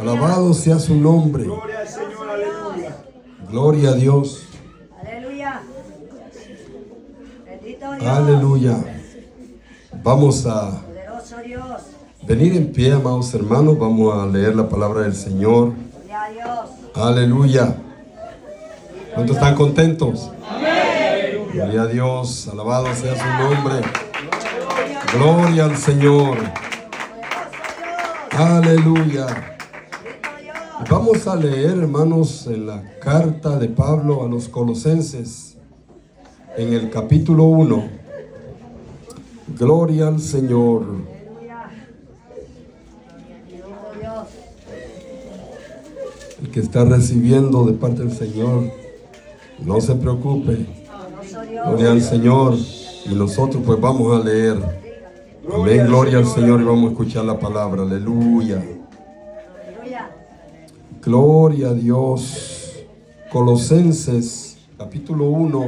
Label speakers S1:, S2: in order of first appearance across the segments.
S1: Alabado sea su nombre.
S2: Gloria al Señor, aleluya.
S1: Gloria a Dios.
S3: Aleluya. Bendito Dios.
S1: Aleluya. Vamos a
S3: Poderoso Dios.
S1: venir en pie, amados hermanos. Vamos a leer la palabra del Señor.
S3: Gloria a Dios.
S1: Aleluya. ¿Cuántos están contentos? Gloria a Dios. Alabado sea su nombre. Gloria al Señor. Aleluya. Vamos a leer, hermanos, en la carta de Pablo a los Colosenses, en el capítulo 1. Gloria al Señor. El que está recibiendo de parte del Señor, no se preocupe. Gloria al Señor. Y nosotros pues vamos a leer. Amén, gloria al Señor, y vamos a escuchar la palabra. Aleluya. Gloria a Dios. Colosenses, capítulo 1,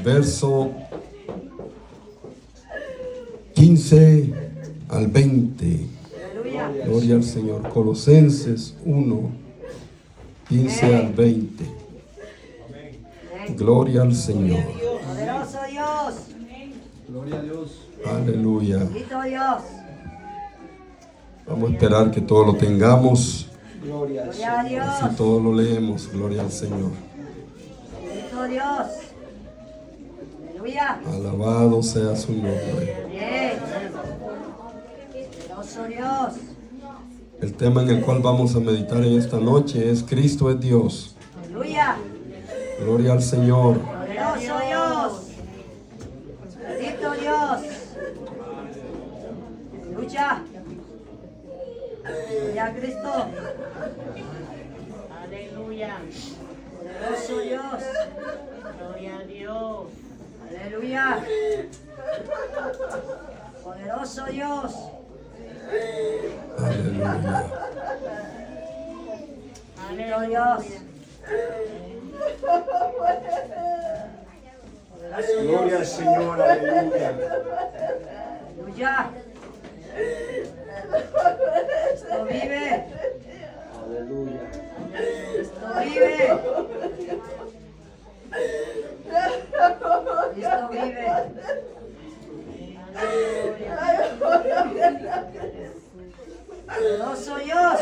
S1: verso 15 al 20. Gloria al Señor. Colosenses 1, 15 al 20. Gloria al Señor.
S3: Poderoso Dios.
S2: Gloria a Dios.
S1: Aleluya.
S3: Bendito Dios.
S1: Vamos a esperar que todo lo tengamos.
S2: Gloria al
S3: Gloria a
S2: Señor.
S3: Dios.
S1: Si todo lo leemos, gloria al Señor.
S3: Bendito Dios. Aleluya.
S1: Alabado sea su nombre.
S3: Bien. Poderoso Dios.
S1: El tema en el cual vamos a meditar en esta noche es Cristo es Dios.
S3: Aleluya.
S1: Gloria al Señor.
S3: Poderoso Dios. Bendito Dios. Aleluya. Gloria a Cristo.
S4: Aleluya.
S3: Poderoso Dios.
S4: Gloria a Dios.
S3: Aleluya. Poderoso Dios.
S1: Aleluya.
S3: Bendito Dios. Poderoso
S2: Gloria al
S3: Dios.
S2: Señor, aleluya.
S3: Aleluya. Cristo vive.
S2: Aleluya.
S3: Cristo vive. Cristo vive. Poderoso Dios.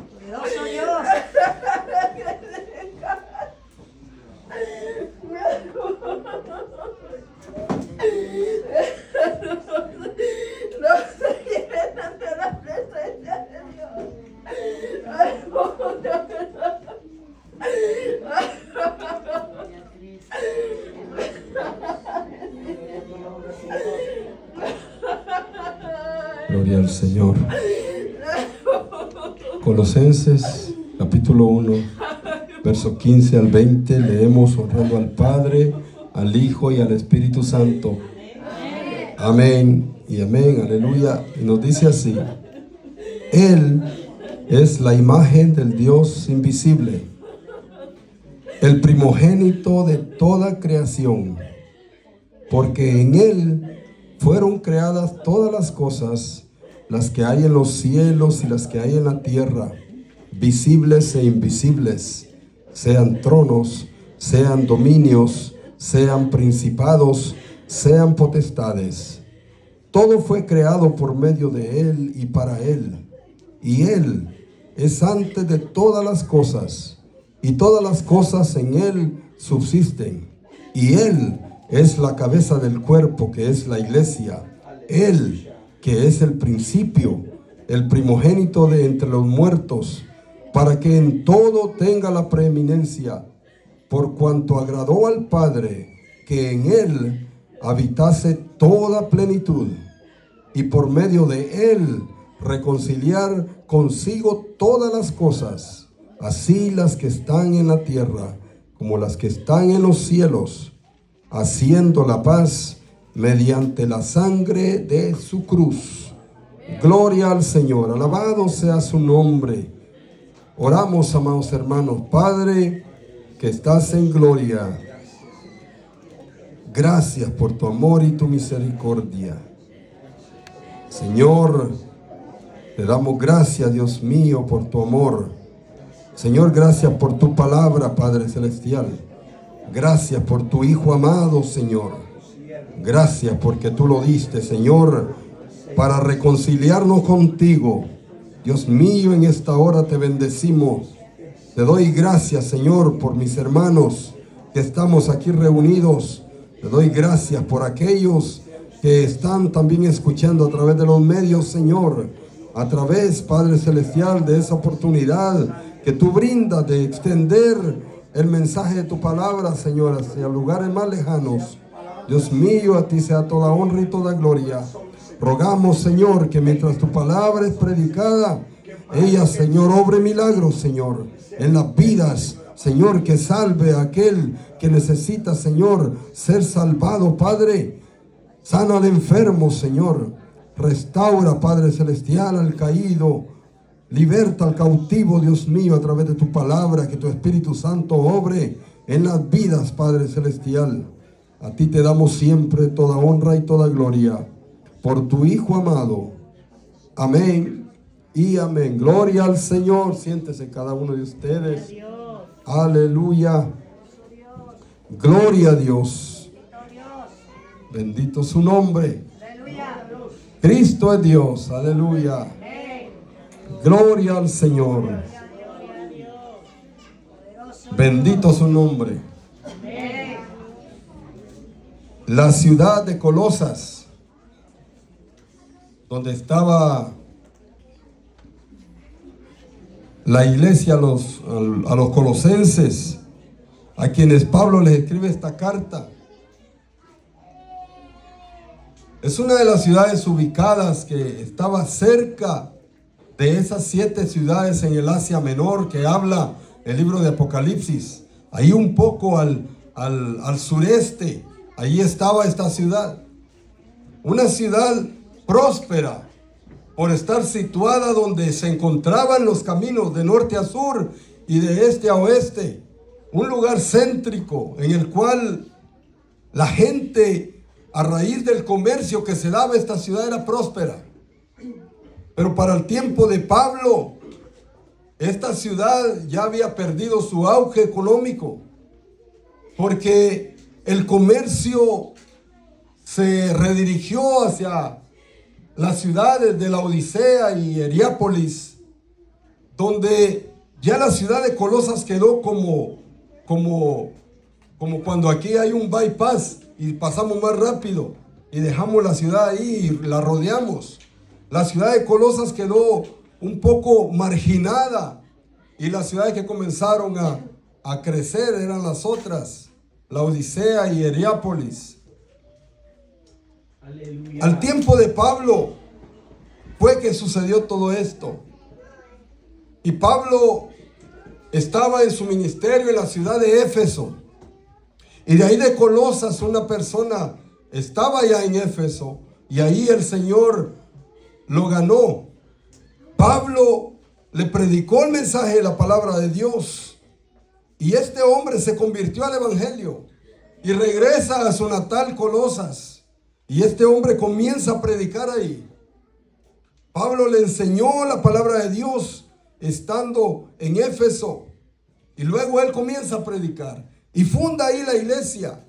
S3: Poderoso Dios.
S1: Gloria al Señor. Colosenses, capítulo 1, verso 15 al 20. Leemos honrando al Padre, al Hijo y al Espíritu Santo. Amén y amén, aleluya. Y nos dice así: Él es la imagen del Dios invisible, el primogénito de toda creación, porque en Él fueron creadas todas las cosas, las que hay en los cielos y las que hay en la tierra, visibles e invisibles, sean tronos, sean dominios, sean principados, sean potestades. Todo fue creado por medio de Él y para Él. Y Él es antes de todas las cosas, y todas las cosas en Él subsisten. Y Él es la cabeza del cuerpo, que es la iglesia. Él, que es el principio, el primogénito de entre los muertos, para que en todo tenga la preeminencia, por cuanto agradó al Padre que en Él habitase toda plenitud, y por medio de Él reconciliar consigo todas las cosas, así las que están en la tierra como las que están en los cielos, haciendo la paz mediante la sangre de su cruz. Gloria al Señor, alabado sea su nombre. Oramos, amados hermanos. Padre, que estás en gloria, Gracias por tu amor y tu misericordia. Señor, te damos gracias, Dios mío, por tu amor. Señor, gracias por tu palabra, Padre Celestial. Gracias por tu Hijo amado, Señor. Gracias porque tú lo diste, Señor, para reconciliarnos contigo. Dios mío, en esta hora te bendecimos. Te doy gracias, Señor, por mis hermanos que estamos aquí reunidos. Te doy gracias por aquellos que están también escuchando a través de los medios, Señor. A través, Padre Celestial, de esa oportunidad que tú brindas de extender el mensaje de tu palabra, Señor, hacia lugares más lejanos. Dios mío, a ti sea toda honra y toda gloria. Rogamos, Señor, que mientras tu palabra es predicada, ella, Señor, obre milagros, Señor, en las vidas, Señor, que salve a aquel que necesita, Señor, ser salvado, Padre. Sana al enfermo, Señor. Restaura, Padre Celestial, al caído. Liberta al cautivo, Dios mío, a través de tu palabra. Que tu Espíritu Santo obre en las vidas, Padre Celestial. A ti te damos siempre toda honra y toda gloria. Por tu Hijo amado. Amén y amén. Gloria al Señor. Siéntese cada uno de ustedes. Aleluya. Gloria a Dios. Bendito su nombre. Cristo es Dios. Aleluya. Gloria al Señor. Bendito su nombre. La ciudad de Colosas, donde estaba la iglesia a los colosenses, a quienes Pablo les escribe esta carta. Es una de las ciudades ubicadas que estaba cerca de esas 7 ciudades en el Asia Menor que habla el libro de Apocalipsis. Ahí un poco al sureste, ahí estaba esta ciudad. Una ciudad próspera por estar situada donde se encontraban los caminos de norte a sur y de este a oeste. Un lugar céntrico en el cual la gente, a raíz del comercio que se daba, esta ciudad era próspera. Pero para el tiempo de Pablo, esta ciudad ya había perdido su auge económico, porque el comercio se redirigió hacia las ciudades de Laodicea y Hierápolis, donde ya la ciudad de Colosas quedó como cuando aquí hay un bypass y pasamos más rápido y dejamos la ciudad ahí y la rodeamos. La ciudad de Colosas quedó un poco marginada y las ciudades que comenzaron a crecer eran las otras, Laodicea y Hierápolis. Aleluya. Al tiempo de Pablo fue que sucedió todo esto. Y Pablo estaba en su ministerio en la ciudad de Éfeso. Y de ahí de Colosas una persona estaba ya en Éfeso. Y ahí el Señor lo ganó. Pablo le predicó el mensaje de la palabra de Dios. Y este hombre se convirtió al evangelio. Y regresa a su natal Colosas. Y este hombre comienza a predicar ahí. Pablo le enseñó la palabra de Dios estando en Éfeso. Y luego él comienza a predicar. Y funda ahí la iglesia.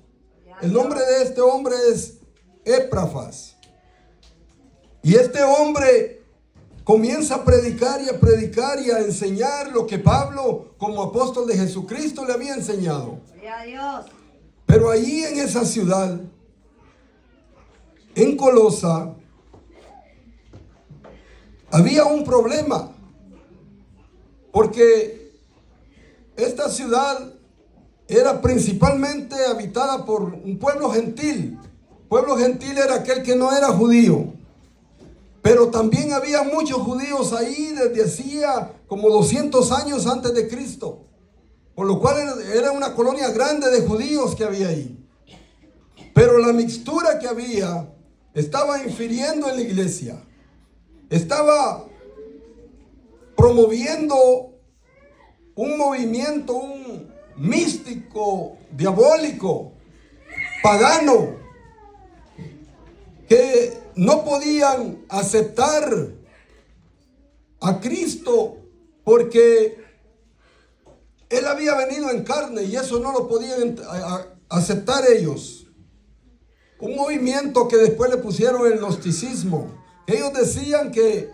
S1: El nombre de este hombre es Epafras. Y este hombre comienza a predicar y a enseñar lo que Pablo, como apóstol de Jesucristo, le había enseñado. Pero ahí en esa ciudad, en Colosa, había un problema, porque esta ciudad era principalmente habitada por un pueblo gentil. Pueblo gentil era aquel que no era judío, pero también había muchos judíos ahí desde hacía como 200 años antes de Cristo, por lo cual era una colonia grande de judíos que había ahí. Pero la mixtura que había estaba infiriendo en la iglesia. Estaba promoviendo un movimiento, un místico, diabólico, pagano que no podían aceptar a Cristo porque Él había venido en carne y eso no lo podían aceptar ellos. Un movimiento que después le pusieron el gnosticismo. Ellos decían que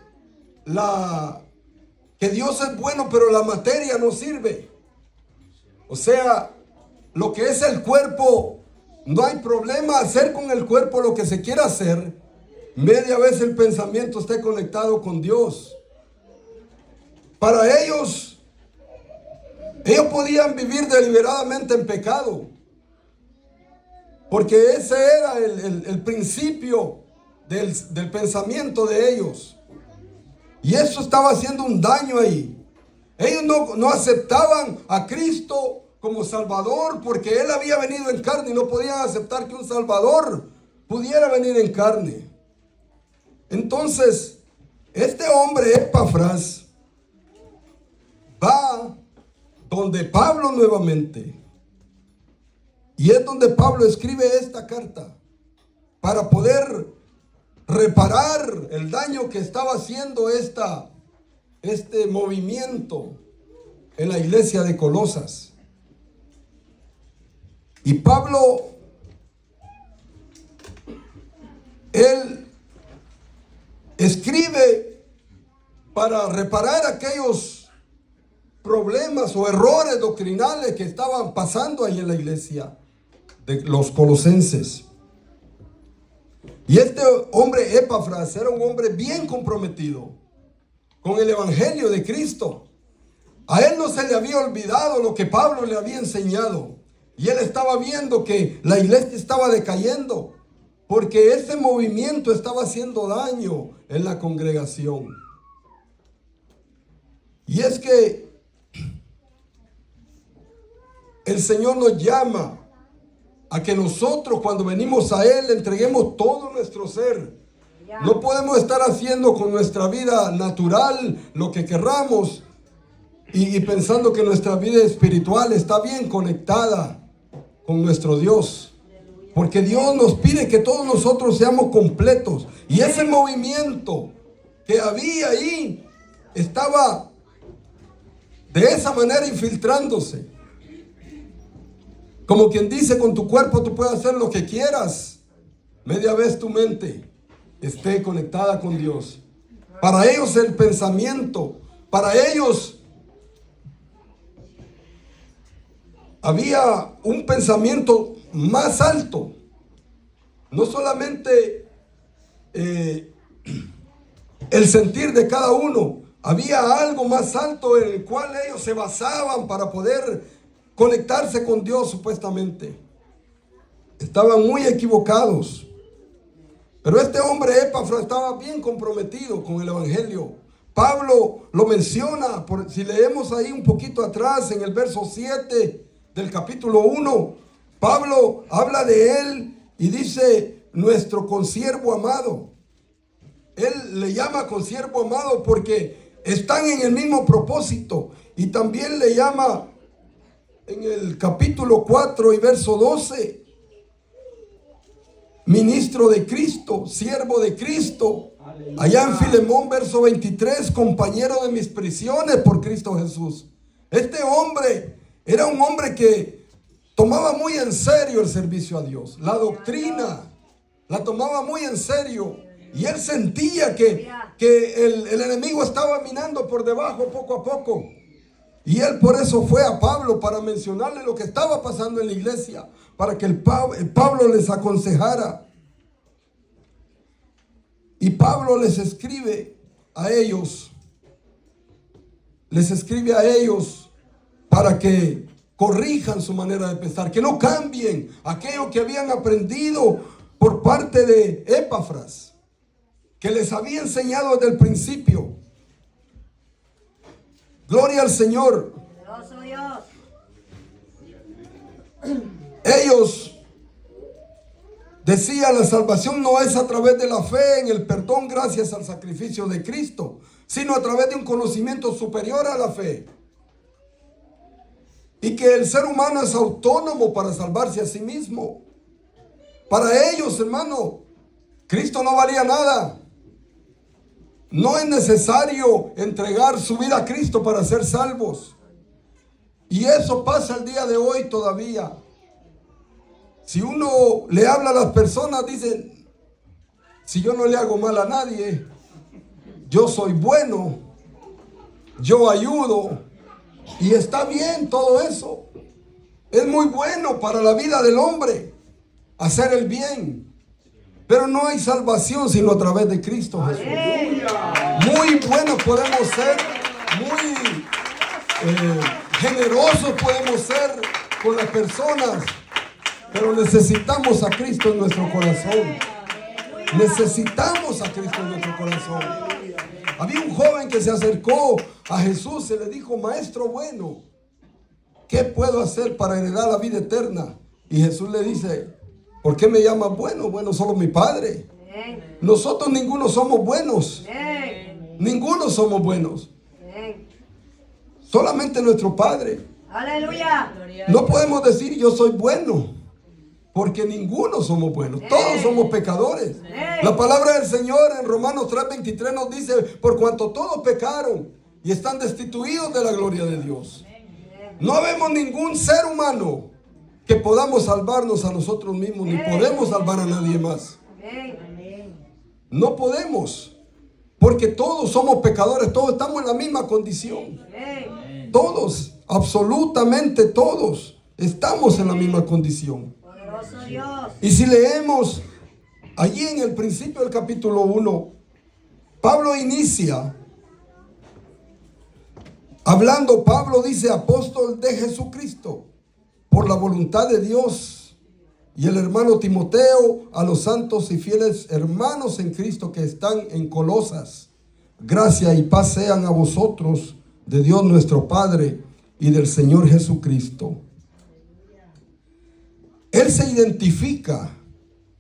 S1: Dios es bueno, pero la materia no sirve. O sea, lo que es el cuerpo, no hay problema hacer con el cuerpo lo que se quiera hacer, media vez el pensamiento esté conectado con Dios. Para ellos podían vivir deliberadamente en pecado, porque ese era el principio del pensamiento de ellos. Y eso estaba haciendo un daño ahí. Ellos no aceptaban a Cristo como Salvador porque Él había venido en carne y no podían aceptar que un Salvador pudiera venir en carne. Entonces, este hombre Epafras va donde Pablo nuevamente. Y es donde Pablo escribe esta carta para poder reparar el daño que estaba haciendo este movimiento en la iglesia de Colosas. Y Pablo, él escribe para reparar aquellos problemas o errores doctrinales que estaban pasando ahí en la iglesia de los colosenses. Y este hombre Epafras era un hombre bien comprometido con el evangelio de Cristo. A él no se le había olvidado lo que Pablo le había enseñado. Y él estaba viendo que la iglesia estaba decayendo, porque ese movimiento estaba haciendo daño en la congregación. Y es que el Señor nos llama a que nosotros, cuando venimos a Él, le entreguemos todo nuestro ser. No podemos estar haciendo con nuestra vida natural lo que querramos y pensando que nuestra vida espiritual está bien conectada con nuestro Dios. Porque Dios nos pide que todos nosotros seamos completos. Y ese movimiento que había ahí estaba de esa manera infiltrándose. Como quien dice, con tu cuerpo tú puedes hacer lo que quieras, media vez tu mente esté conectada con Dios. Para ellos el pensamiento, para ellos había un pensamiento más alto. No solamente el sentir de cada uno, había algo más alto en el cual ellos se basaban para poder conectarse con Dios supuestamente. Estaban muy equivocados. Pero este hombre Epafras estaba bien comprometido con el evangelio. Pablo lo menciona, si leemos ahí un poquito atrás en el verso 7 del capítulo 1, Pablo habla de él y dice nuestro consiervo amado. Él le llama consiervo amado porque están en el mismo propósito. Y también le llama en el capítulo 4 y verso 12, ministro de Cristo, siervo de Cristo. Aleluya. Allá en Filemón, verso 23, compañero de mis prisiones por Cristo Jesús. Este hombre era un hombre que tomaba muy en serio el servicio a Dios. La doctrina la tomaba muy en serio. Y él sentía que el enemigo estaba minando por debajo poco a poco. Y él por eso fue a Pablo para mencionarle lo que estaba pasando en la iglesia, para que el Pablo les aconsejara. Y Pablo les escribe a ellos para que corrijan su manera de pensar, que no cambien aquello que habían aprendido por parte de Epafras, que les había enseñado desde el principio. Gloria al Señor.
S3: Dios.
S1: Ellos decían, la salvación no es a través de la fe en el perdón gracias al sacrificio de Cristo, sino a través de un conocimiento superior a la fe. Y que el ser humano es autónomo para salvarse a sí mismo. Para ellos, hermano, Cristo no valía nada. No es necesario entregar su vida a Cristo para ser salvos. Y eso pasa el día de hoy todavía. Si uno le habla a las personas, dicen, si yo no le hago mal a nadie, yo soy bueno, yo ayudo, y está bien todo eso. Es muy bueno para la vida del hombre hacer el bien. Pero no hay salvación sino a través de Cristo Jesús. Muy buenos podemos ser, muy generosos podemos ser con las personas, pero necesitamos a Cristo en nuestro corazón. Necesitamos a Cristo en nuestro corazón. Había un joven que se acercó a Jesús y le dijo, maestro bueno, ¿qué puedo hacer para heredar la vida eterna? Y Jesús le dice, ¿por qué me llamas bueno? Bueno, solo mi Padre. Nosotros ninguno somos buenos. Ninguno somos buenos. Solamente nuestro Padre.
S3: Aleluya.
S1: No podemos decir yo soy bueno, porque ninguno somos buenos. Todos somos pecadores. La palabra del Señor en Romanos 3:23 nos dice, por cuanto todos pecaron y están destituidos de la gloria de Dios. No vemos ningún ser humano que podamos salvarnos a nosotros mismos, ni podemos salvar a nadie más. No podemos, porque todos somos pecadores, todos estamos en la misma condición. Todos, absolutamente todos, estamos en la misma condición. Y si leemos allí en el principio del capítulo 1, Pablo inicia hablando, Pablo dice, apóstol de Jesucristo, por la voluntad de Dios, y el hermano Timoteo, a los santos y fieles hermanos en Cristo que están en Colosas. Gracia y paz sean a vosotros, de Dios nuestro Padre y del Señor Jesucristo. Él se identifica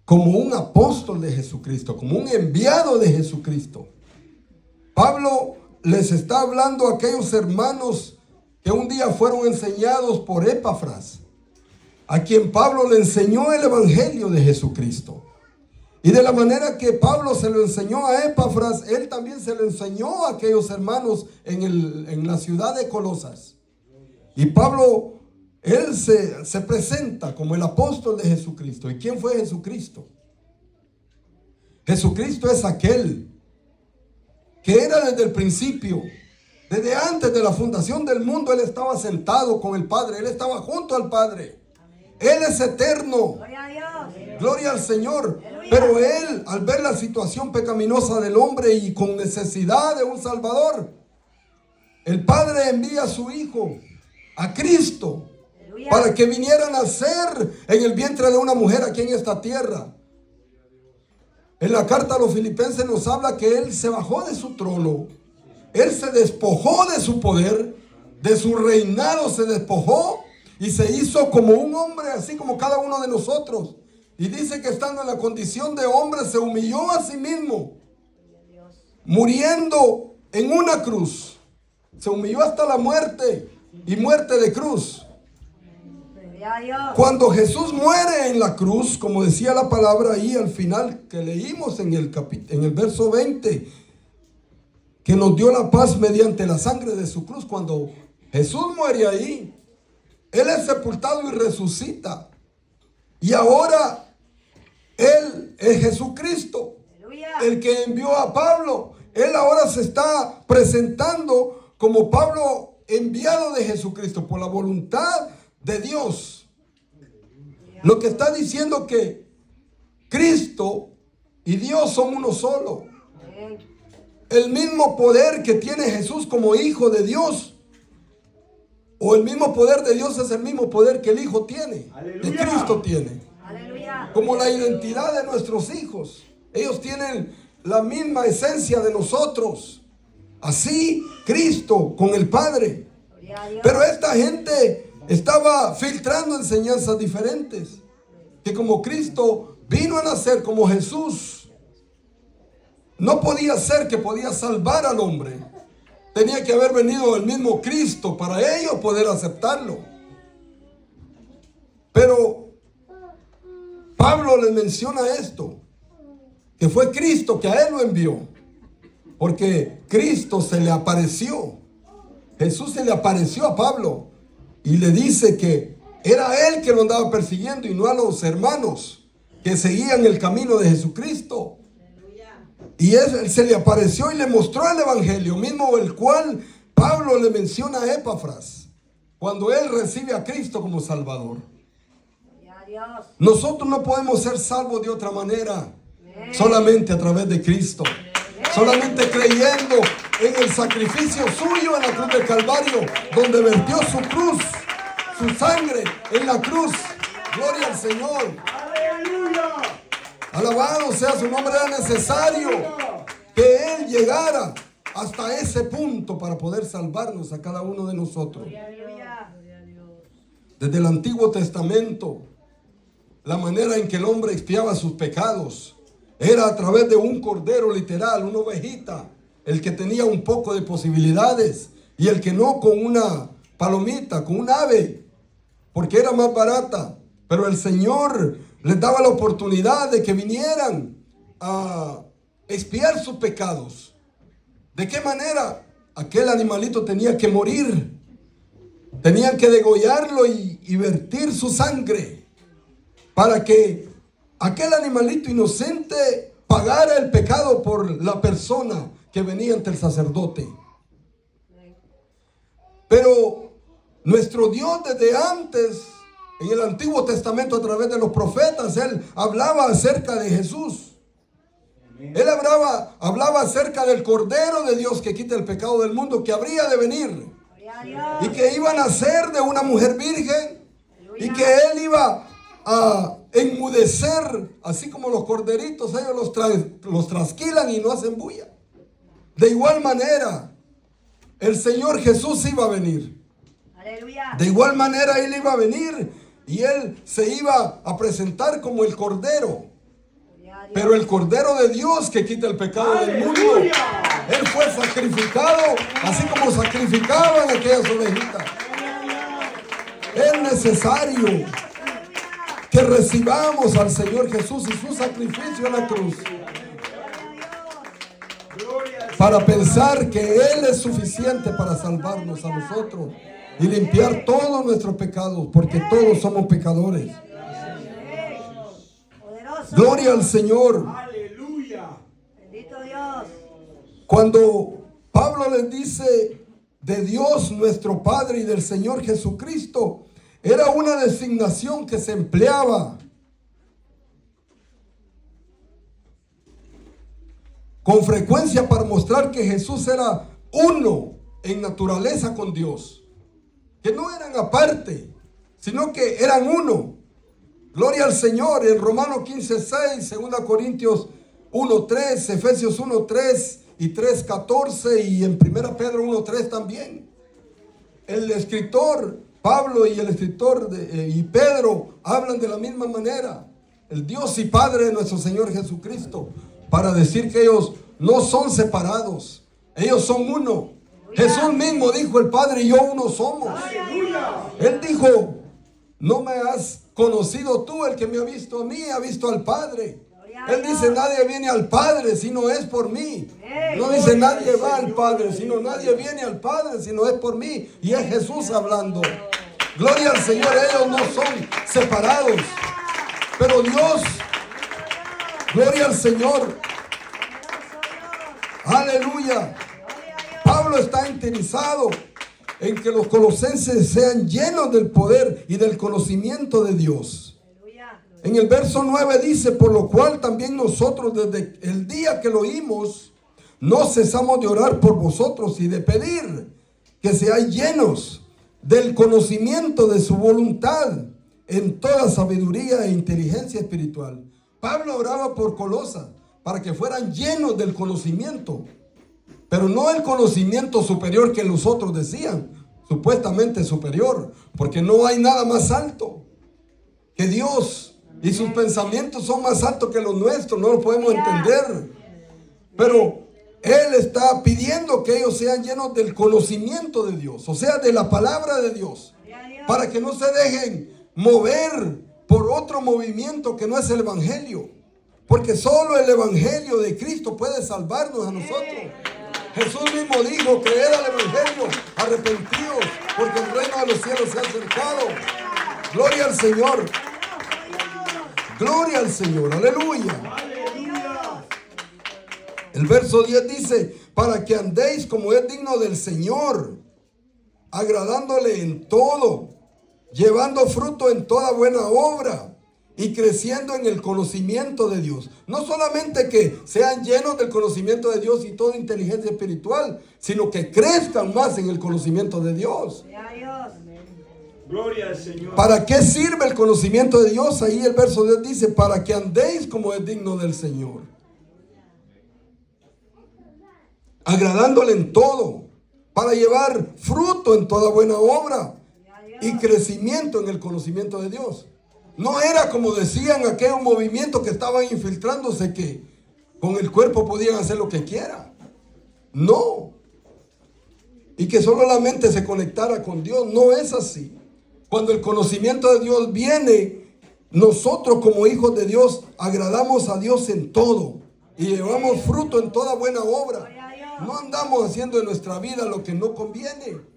S1: como un apóstol de Jesucristo, como un enviado de Jesucristo. Pablo les está hablando a aquellos hermanos que un día fueron enseñados por Epafras, a quien Pablo le enseñó el evangelio de Jesucristo. Y de la manera que Pablo se lo enseñó a Epafras, él también se lo enseñó a aquellos hermanos en la ciudad de Colosas. Y Pablo, él se presenta como el apóstol de Jesucristo. ¿Y quién fue Jesucristo? Jesucristo es aquel que era desde el principio, desde antes de la fundación del mundo. Él estaba sentado con el Padre, él estaba junto al Padre. Él es eterno.
S3: Gloria a Dios.
S1: Gloria al Señor. Pero él, al ver la situación pecaminosa del hombre y con necesidad de un Salvador, el Padre envía a su Hijo, a Cristo, para que viniera a nacer en el vientre de una mujer aquí en esta tierra. En la carta a los Filipenses nos habla que Él se bajó de su trono. Él se despojó de su poder, de su reinado se despojó y se hizo como un hombre, así como cada uno de nosotros. Y dice que estando en la condición de hombre se humilló a sí mismo, muriendo en una cruz. Se humilló hasta la muerte y muerte de cruz. Cuando Jesús muere en la cruz, como decía la palabra ahí al final que leímos en el verso 20, que nos dio la paz mediante la sangre de su cruz. Cuando Jesús muere ahí, Él es sepultado y resucita. Y ahora Él es Jesucristo, el que envió a Pablo. Él ahora se está presentando como Pablo, enviado de Jesucristo por la voluntad de Dios. Lo que está diciendo que Cristo y Dios son uno solo. El mismo poder que tiene Jesús como hijo de Dios, o el mismo poder de Dios, es el mismo poder que el Hijo tiene, que Cristo tiene. Como la identidad de nuestros hijos, ellos tienen la misma esencia de nosotros. Así Cristo con el Padre. Pero esta gente estaba filtrando enseñanzas diferentes, que como Cristo vino a nacer como Jesús, no podía ser que podía salvar al hombre. Tenía que haber venido el mismo Cristo para ellos poder aceptarlo. Pero Pablo le menciona esto, que fue Cristo que a él lo envió, porque Cristo se le apareció. Jesús se le apareció a Pablo y le dice que era él que lo andaba persiguiendo y no a los hermanos que seguían el camino de Jesucristo. Y él se le apareció y le mostró el evangelio mismo, el cual Pablo le menciona a Epafras cuando él recibe a Cristo como Salvador. Nosotros no podemos ser salvos de otra manera, solamente a través de Cristo, solamente creyendo en el sacrificio suyo en la cruz del Calvario, donde vertió su cruz, su sangre en la cruz. Gloria al Señor. Alabado sea su nombre. Era necesario que Él llegara hasta ese punto para poder salvarnos a cada uno de nosotros. Desde el Antiguo Testamento, la manera en que el hombre expiaba sus pecados era a través de un cordero literal, una ovejita, el que tenía un poco de posibilidades y el que no, con una palomita, con un ave, porque era más barata. Pero el Señor les daba la oportunidad de que vinieran a expiar sus pecados. ¿De qué manera? Aquel animalito tenía que morir. Tenían que degollarlo y vertir su sangre para que aquel animalito inocente pagara el pecado por la persona que venía ante el sacerdote. Pero nuestro Dios desde antes, en el Antiguo Testamento a través de los profetas, Él hablaba acerca de Jesús. Él hablaba acerca del Cordero de Dios que quita el pecado del mundo, que habría de venir y que iba a nacer de una mujer virgen y que Él iba a enmudecer, así como los corderitos, ellos los trasquilan y no hacen bulla. De igual manera, el Señor Jesús iba a venir. De igual manera Él iba a venir y Él se iba a presentar como el Cordero. Pero el Cordero de Dios que quita el pecado del mundo. Él fue sacrificado, así como sacrificaban aquellas ovejitas. Es necesario que recibamos al Señor Jesús y su sacrificio en la cruz, para pensar que Él es suficiente para salvarnos a nosotros y limpiar todos nuestros pecados, porque todos somos pecadores. Gloria al Señor.
S3: Aleluya. Bendito Dios.
S1: Cuando Pablo les dice de Dios nuestro Padre y del Señor Jesucristo, era una designación que se empleaba con frecuencia para mostrar que Jesús era uno en naturaleza con Dios, que no eran aparte, sino que eran uno. Gloria al Señor. En Romanos 15:6, 2 Corintios 1:3, Efesios 1:3 y 3:14, y en 1 Pedro 1:3 también. El escritor Pablo y el escritor y Pedro hablan de la misma manera. El Dios y Padre de nuestro Señor Jesucristo, para decir que ellos no son separados, ellos son uno. Jesús mismo dijo: el Padre y yo uno somos. Él dijo: no me has conocido tú, el que me ha visto a mí ha visto al Padre. Él dice: nadie viene al Padre si no es por mí. No dice nadie va al Padre, sino nadie viene al Padre si no es por mí. Y es Jesús hablando. Gloria al Señor. Ellos no son separados, pero Dios, gloria al Señor, aleluya. Pablo está interesado en que los colosenses sean llenos del poder y del conocimiento de Dios. En el verso 9 dice: por lo cual también nosotros desde el día que lo oímos no cesamos de orar por vosotros y de pedir que seáis llenos del conocimiento de su voluntad en toda sabiduría e inteligencia espiritual. Pablo oraba por Colosas para que fueran llenos del conocimiento, pero no el conocimiento superior que los otros decían, supuestamente superior, porque no hay nada más alto que Dios, y sus pensamientos son más altos que los nuestros, no los podemos entender. Pero Él está pidiendo que ellos sean llenos del conocimiento de Dios, o sea, de la palabra de Dios, para que no se dejen mover por otro movimiento que no es el evangelio. Porque solo el evangelio de Cristo puede salvarnos a nosotros. Jesús mismo dijo: creed al evangelio, arrepentidos, porque el reino de los cielos se ha acercado. Gloria al Señor. Gloria al Señor. Aleluya. El verso 10 dice: para que andéis como es digno del Señor, agradándole en todo, llevando fruto en toda buena obra y creciendo en el conocimiento de Dios. No solamente que sean llenos del conocimiento de Dios y toda inteligencia espiritual, sino que crezcan más en el conocimiento de Dios.
S2: Gloria al Señor.
S1: ¿Para qué sirve el conocimiento de Dios? Ahí el verso 10 dice: para que andéis como es digno del Señor, agradándole en todo, para llevar fruto en toda buena obra y crecimiento en el conocimiento de Dios. No era como decían aquellos movimientos que estaban infiltrándose, que con el cuerpo podían hacer lo que quieran. No. Y que solo la mente se conectara con Dios. No es así. Cuando el conocimiento de Dios viene, nosotros como hijos de Dios agradamos a Dios en todo y llevamos fruto en toda buena obra. No andamos haciendo en nuestra vida lo que no conviene.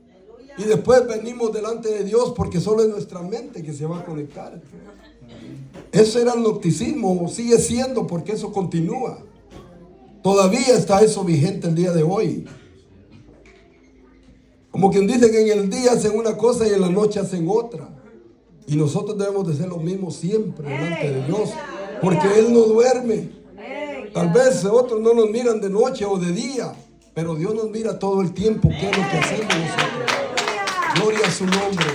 S1: Y después venimos delante de Dios porque solo es nuestra mente que se va a conectar. Eso era el gnosticismo, sigue siendo, porque eso continúa. Todavía está eso vigente el día de hoy. Como quien dice que en el día hacen una cosa y en la noche hacen otra. Y nosotros debemos de ser lo mismo siempre delante de Dios, porque Él no duerme. Tal vez otros no nos miran de noche o de día, pero Dios nos mira todo el tiempo. ¿Qué es lo que hacemos nosotros? Gloria a su nombre.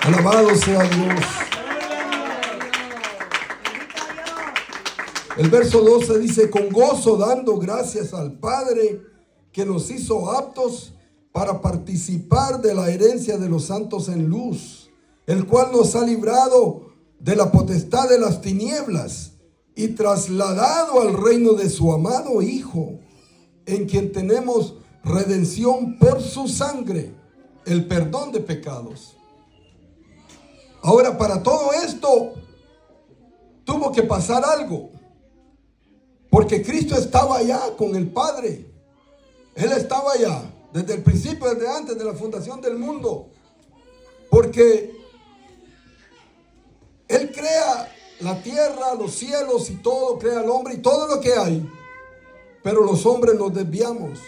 S1: Alabado sea Dios. El verso 12 dice: con gozo dando gracias al Padre que nos hizo aptos para participar de la herencia de los santos en luz, el cual nos ha librado de la potestad de las tinieblas y trasladado al reino de su amado Hijo, en quien tenemos redención por su sangre, el perdón de pecados. Ahora, para todo esto tuvo que pasar algo, porque Cristo estaba allá con el Padre. Él estaba allá desde el principio, desde antes de la fundación del mundo, porque Él crea la tierra, los cielos y todo, crea al hombre y todo lo que hay. Pero los hombres nos desviamos.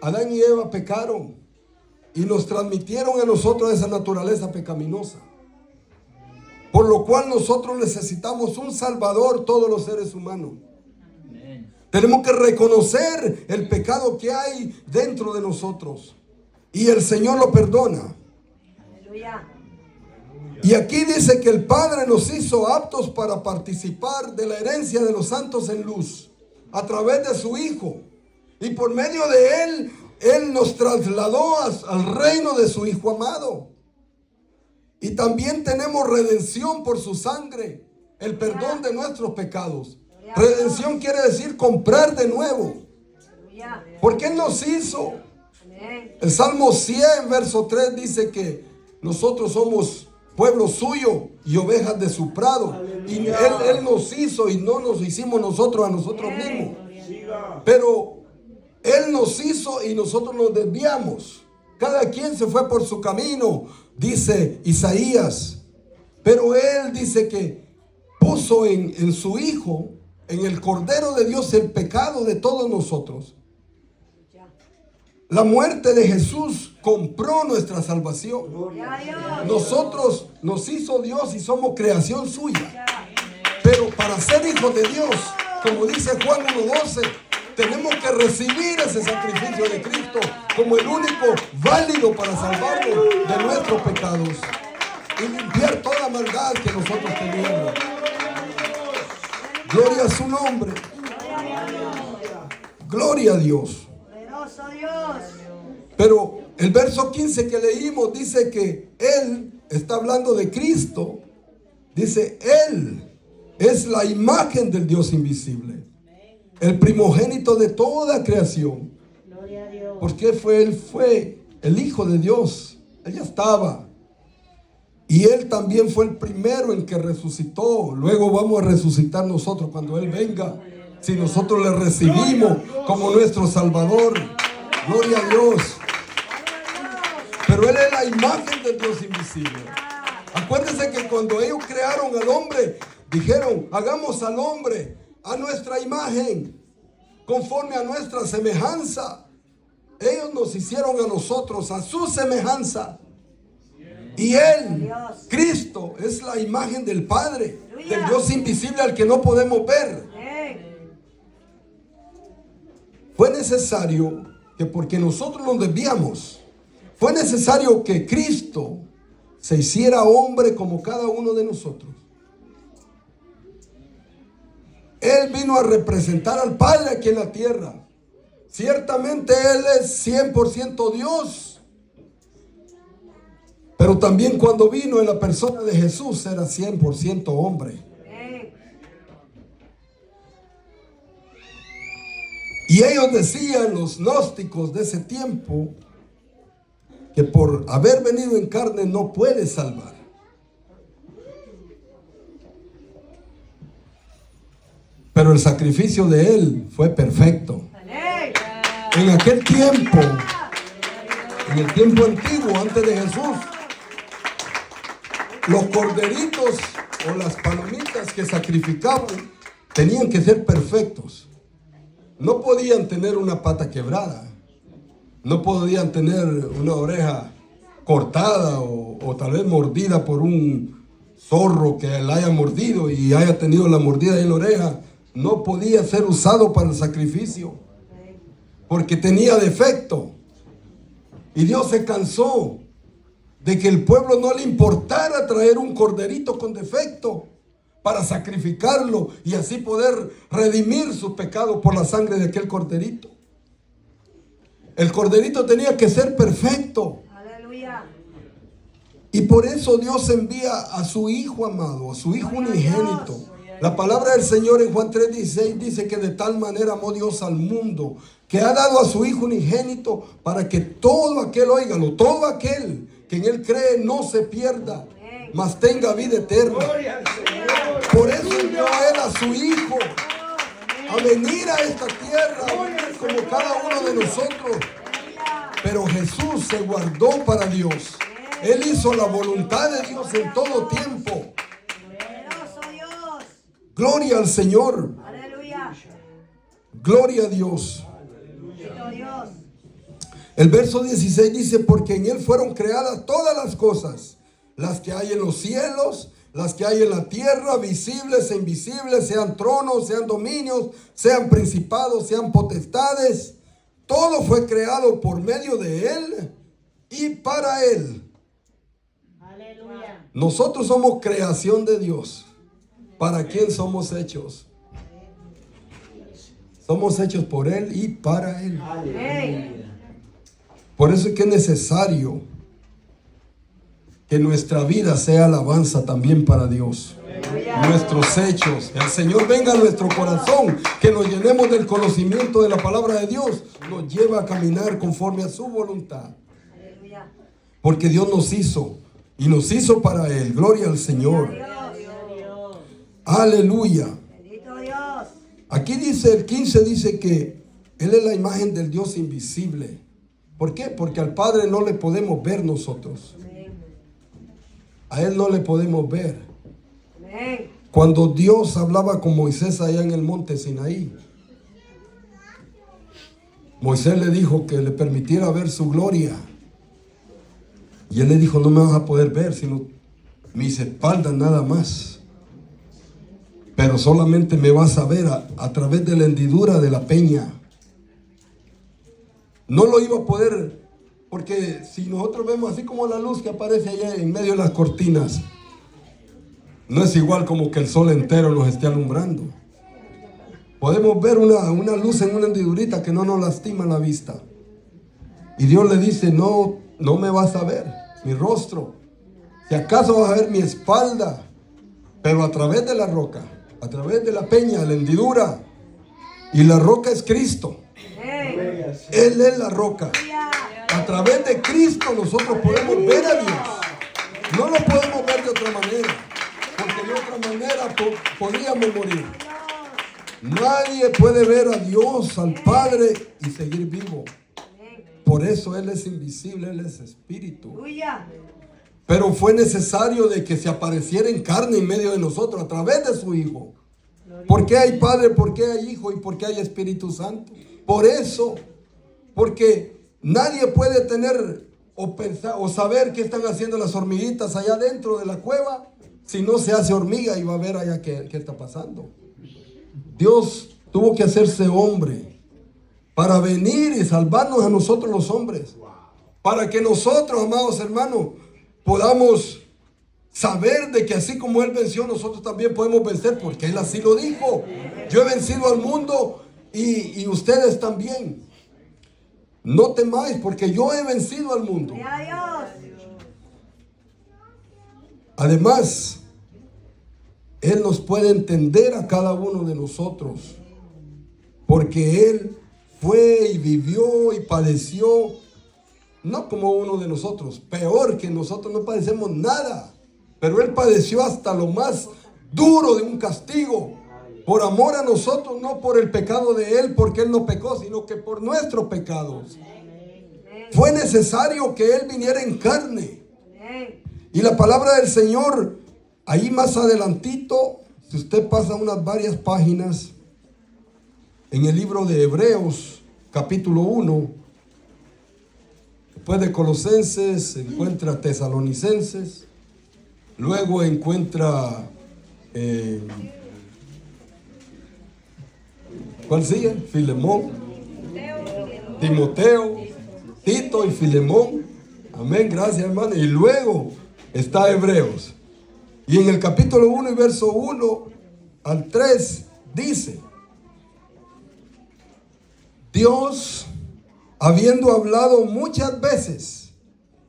S1: Adán y Eva pecaron y nos transmitieron a nosotros esa naturaleza pecaminosa, por lo cual nosotros necesitamos un Salvador, todos los seres humanos. Tenemos que reconocer el pecado que hay dentro de nosotros y el Señor lo perdona.
S3: Aleluya.
S1: Y aquí dice que el Padre nos hizo aptos para participar de la herencia de los santos en luz a través de su Hijo, y por medio de Él, Él nos trasladó al reino de su Hijo amado. Y también tenemos redención por su sangre, el perdón de nuestros pecados. Redención quiere decir comprar de nuevo, porque Él nos hizo. El Salmo 100, verso 3 dice que nosotros somos pueblo suyo y ovejas de su prado. Y Él nos hizo y no nos hicimos nosotros a nosotros mismos. Pero Él nos hizo y nosotros nos desviamos. Cada quien se fue por su camino, dice Isaías. Pero Él dice que puso en su Hijo, en el Cordero de Dios, el pecado de todos nosotros. La muerte de Jesús compró nuestra salvación. Nosotros nos hizo Dios y somos creación suya. Pero para ser hijos de Dios, como dice Juan 1:12, tenemos que recibir ese sacrificio de Cristo como el único válido para salvarnos de nuestros pecados y limpiar toda maldad que nosotros teníamos. Gloria a su nombre. Gloria a Dios. Pero el verso 15 que leímos dice que Él está hablando de Cristo. Dice: Él es la imagen del Dios invisible, el primogénito de toda creación. Porque Él fue el Hijo de Dios. Él ya estaba. Y Él también fue el primero en que resucitó. Luego vamos a resucitar nosotros cuando Él venga. Si nosotros le recibimos como nuestro Salvador. Gloria a Dios. Pero Él es la imagen del Dios invisible. Acuérdense que cuando ellos crearon al hombre, dijeron, hagamos al hombre a nuestra imagen, conforme a nuestra semejanza. Ellos nos hicieron a nosotros a su semejanza. Y Él, Cristo, es la imagen del Padre, del Dios invisible al que no podemos ver. Fue necesario que, porque nosotros nos desviamos, fue necesario que Cristo se hiciera hombre como cada uno de nosotros. Él vino a representar al Padre aquí en la tierra. Ciertamente Él es 100% Dios. Pero también cuando vino en la persona de Jesús era 100% hombre. Y ellos decían, los gnósticos de ese tiempo, que por haber venido en carne no puede salvar. Pero el sacrificio de Él fue perfecto. En aquel tiempo, en el tiempo antiguo, antes de Jesús, los corderitos o las palomitas que sacrificaban tenían que ser perfectos. No podían tener una pata quebrada. No podían tener una oreja cortada o tal vez mordida por un zorro que la haya mordido y haya tenido la mordida en la oreja. No podía ser usado para el sacrificio porque tenía defecto. Y Dios se cansó de que el pueblo no le importara traer un corderito con defecto para sacrificarlo y así poder redimir su pecado por la sangre de aquel corderito. El corderito tenía que ser perfecto.
S3: Aleluya.
S1: Y por eso Dios envía a su Hijo amado, a su Hijo unigénito. La palabra del Señor en Juan 3:16 dice que de tal manera amó Dios al mundo, que ha dado a su Hijo unigénito para que todo aquel, óigalo, todo aquel que en Él cree no se pierda, mas tenga vida eterna. Por eso envió a Él a su Hijo a venir a esta tierra, a vivir como cada uno de nosotros. Pero Jesús se guardó para Dios. Él hizo la voluntad de Dios en todo tiempo. Gloria al Señor.
S3: Aleluya.
S1: Gloria a Dios. El verso 16 dice, porque en Él fueron creadas todas las cosas, las que hay en los cielos, las que hay en la tierra, visibles e invisibles, sean tronos, sean dominios, sean principados, sean potestades. Todo fue creado por medio de Él y para Él.
S4: Aleluya.
S1: Nosotros somos creación de Dios. ¿Para quién somos hechos? Somos hechos por Él y para Él. Por eso es que es necesario que nuestra vida sea alabanza también para Dios. Nuestros hechos, el Señor venga a nuestro corazón, que nos llenemos del conocimiento de la palabra de Dios, nos lleva a caminar conforme a su voluntad. Porque Dios nos hizo y nos hizo para Él. Gloria al Señor. Aleluya.
S3: Bendito Dios.
S1: Aquí dice, el 15 dice que Él es la imagen del Dios invisible. ¿Por qué? Porque al Padre no le podemos ver nosotros. A Él no le podemos ver. Cuando Dios hablaba con Moisés allá en el monte Sinaí, Moisés le dijo que le permitiera ver su gloria. Y Él le dijo, no me vas a poder ver, sino mis espaldas nada más. Pero solamente me vas a ver a través de la hendidura de la peña. No lo iba a poder, porque si nosotros vemos así como la luz que aparece allá en medio de las cortinas, no es igual como que el sol entero nos esté alumbrando. Podemos ver una luz en una hendidurita que no nos lastima la vista. Y Dios le dice, no me vas a ver mi rostro. Si acaso vas a ver mi espalda, pero a través de la roca, a través de la peña, la hendidura. Y la roca es Cristo. Él es la roca. A través de Cristo nosotros podemos ver a Dios. No lo podemos ver de otra manera, porque de otra manera podríamos morir. Nadie puede ver a Dios, al Padre, y seguir vivo. Por eso Él es invisible, Él es espíritu. Pero fue necesario de que se apareciera en carne en medio de nosotros a través de su Hijo. ¿Por qué hay Padre? ¿Por qué hay Hijo? ¿Y por qué hay Espíritu Santo? Por eso, porque nadie puede tener o pensar o saber qué están haciendo las hormiguitas allá dentro de la cueva si no se hace hormiga y va a ver allá qué está pasando. Dios tuvo que hacerse hombre para venir y salvarnos a nosotros los hombres, para que nosotros, amados hermanos, podamos saber de que así como Él venció, nosotros también podemos vencer, porque Él así lo dijo. Yo he vencido al mundo y ustedes también. No temáis, porque yo he vencido al mundo. Además, Él nos puede entender a cada uno de nosotros, porque Él fue y vivió y padeció, no como uno de nosotros, peor que nosotros, no padecemos nada, pero Él padeció hasta lo más duro de un castigo, por amor a nosotros, no por el pecado de Él, porque Él no pecó, sino que por nuestros pecados. Fue necesario que Él viniera en carne. Y la palabra del Señor, ahí más adelantito, si usted pasa unas varias páginas, en el libro de Hebreos, capítulo 1, después de Colosenses, encuentra Tesalonicenses, luego encuentra, ¿cuál sigue? Filemón, Timoteo, Tito y Filemón. Amén, gracias hermano. Y luego está Hebreos. Y en el capítulo 1 y verso 1 al 3 dice: Dios, habiendo hablado muchas veces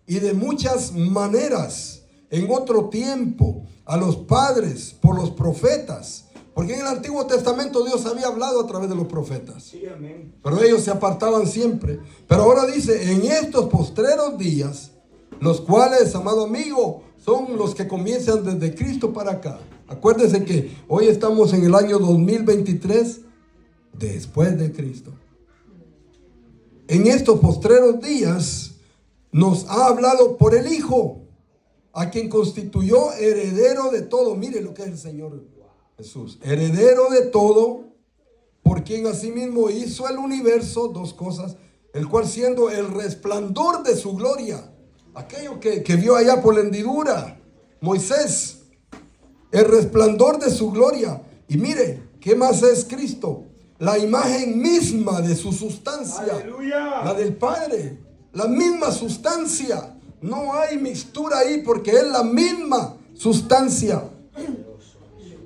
S1: y de muchas maneras en otro tiempo a los padres por los profetas, porque en el Antiguo Testamento Dios había hablado a través de los profetas.
S2: Sí, amén.
S1: Pero ellos se apartaban siempre. Pero ahora dice, en estos postreros días, los cuales, amado amigo, son los que comienzan desde Cristo para acá. Acuérdese que hoy estamos en el año 2023, después de Cristo. En estos postreros días nos ha hablado por el Hijo, a quien constituyó heredero de todo. Mire lo que es el Señor Jesús, heredero de todo, por quien asimismo hizo el universo, dos cosas, el cual siendo el resplandor de su gloria, aquello que vio allá por la hendidura, Moisés, el resplandor de su gloria. Y mire, ¿qué más es Cristo? La imagen misma de su sustancia. ¡Aleluya! La del Padre, la misma sustancia. No hay mixtura ahí, porque es la misma sustancia.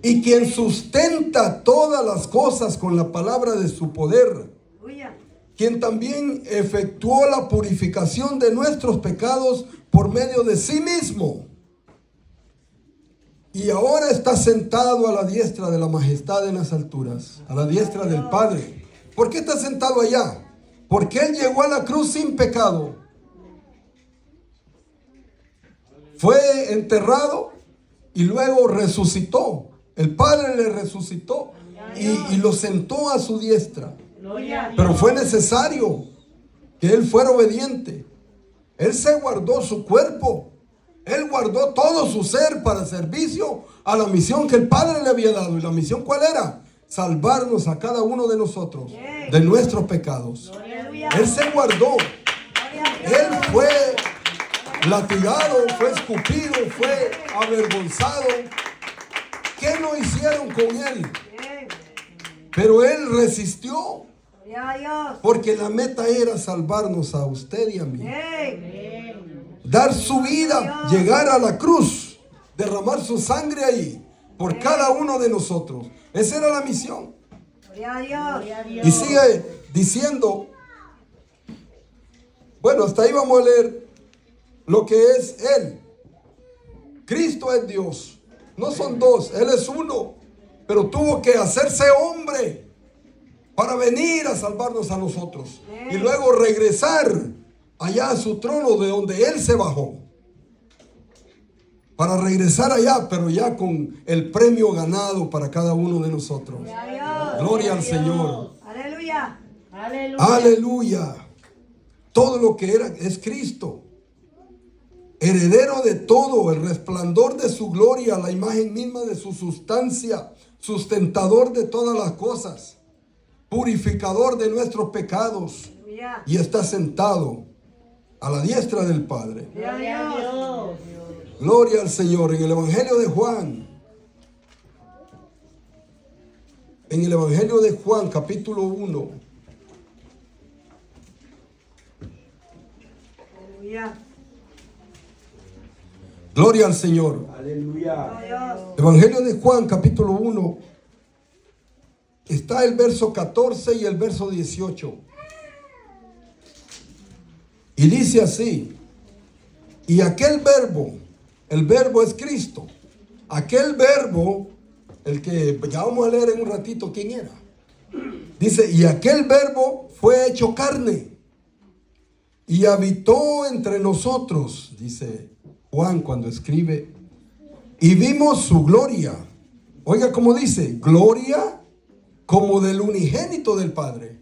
S1: Y quien sustenta todas las cosas con la palabra de su poder, quien también efectuó la purificación de nuestros pecados por medio de sí mismo, y ahora está sentado a la diestra de la majestad en las alturas, a la diestra del Padre. ¿Por qué está sentado allá? Porque Él llegó a la cruz sin pecado, fue enterrado y luego resucitó. El Padre le resucitó y lo sentó a su diestra. Pero fue necesario que Él fuera obediente. Él se guardó su cuerpo. Él guardó todo su ser para servicio a la misión que el Padre le había dado. ¿Y la misión cuál era? Salvarnos a cada uno de nosotros de nuestros pecados. Él se guardó. Él fue latigado, fue escupido, fue avergonzado. ¿Qué no hicieron con Él? Pero Él resistió. Porque la meta era salvarnos a usted y a mí. Dar su vida, llegar a la cruz, derramar su sangre ahí por cada uno de nosotros. Esa era la misión. Y sigue diciendo, bueno, hasta ahí vamos a leer lo que es Él. Cristo es Dios. No son dos, Él es uno. Pero tuvo que hacerse hombre para venir a salvarnos a nosotros. Y luego regresar allá a su trono de donde Él se bajó. para regresar allá, pero ya con el premio ganado para cada uno de nosotros. Gloria al Señor.
S3: Aleluya.
S4: Aleluya.
S1: Aleluya. Todo lo que era es Cristo. Heredero de todo, el resplandor de su gloria, la imagen misma de su sustancia, sustentador de todas las cosas, purificador de nuestros pecados,
S3: Aleluya.
S1: y está sentado a la diestra del Padre.
S4: Gloria a Dios.
S1: Gloria al Señor. En el Evangelio de Juan, capítulo 1,
S3: Aleluya.
S1: gloria al Señor.
S2: Aleluya.
S3: Dios.
S1: Evangelio de Juan, capítulo 1, está el verso 14 y el verso 18. Y dice así: y aquel verbo, el verbo es Cristo. Aquel verbo, el que ya vamos a leer en un ratito quién era. Dice, y aquel verbo fue hecho carne y habitó entre nosotros, dice Juan cuando escribe, y vimos su gloria. Oiga cómo dice, gloria como del unigénito del Padre,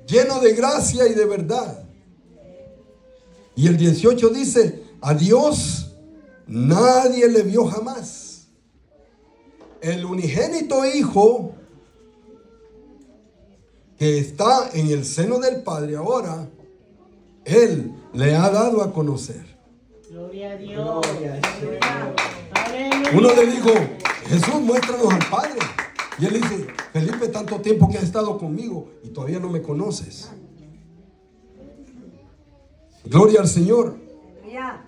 S1: lleno de gracia y de verdad. Y el 18 dice, a Dios nadie le vio jamás. El unigénito Hijo que está en el seno del Padre ahora, Él le ha dado a conocer.
S4: Gloria a Dios.
S2: Gloria al Señor.
S4: Aleluya.
S1: Uno le dijo, Jesús, muéstranos al Padre. Y él dice, Felipe, tanto tiempo que has estado conmigo y todavía no me conoces. Gloria al Señor.
S3: Aleluya.